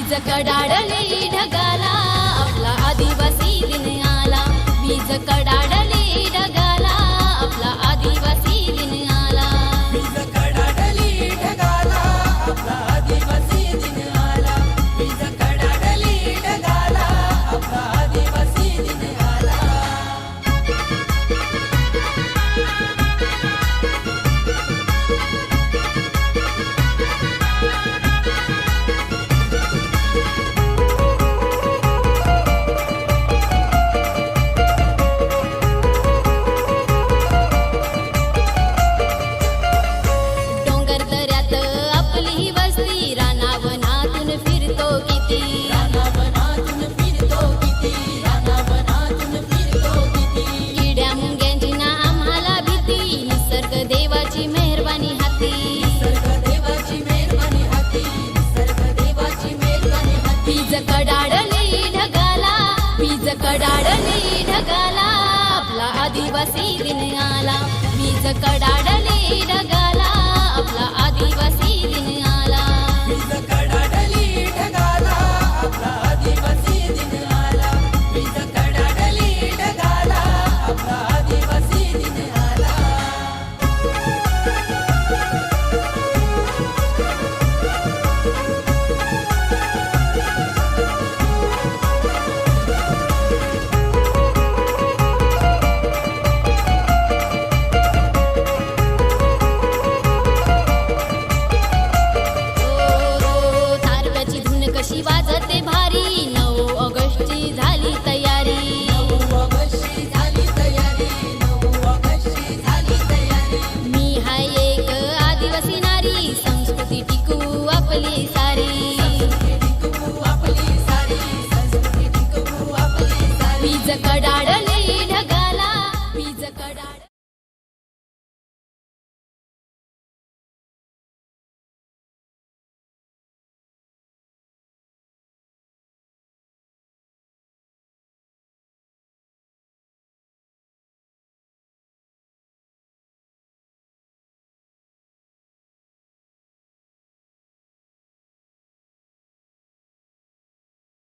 वीज कडाडली ढगाला आपला आदिवासी दिन आला. वीज कडाडली ढगाला आपला आदिवासी दिन आला. वीज कडाडली ढगाला आपला आदिवासी दिन आला. वीज कडाडली ढगाला आपला आदिवासी दिन आला. डोंगर दऱ्यात आपली वस्ती रानावनातून फिरतो किती. रानावनातून फिरतो किती. रानावनातून फिरतो किती. किड्या मुंग्यांची ना आम्हाला भीती निसर्ग देवाची मेहरबानी हाती. निसर्ग देवाची मेहरबानी हाती. निसर्ग देवाची मेहरबानी हाती. वीज कडाडली ढगाला वीज कडाडली ढगाला आपला आदिवासी दिन आला. वीज कडाडली ढगाला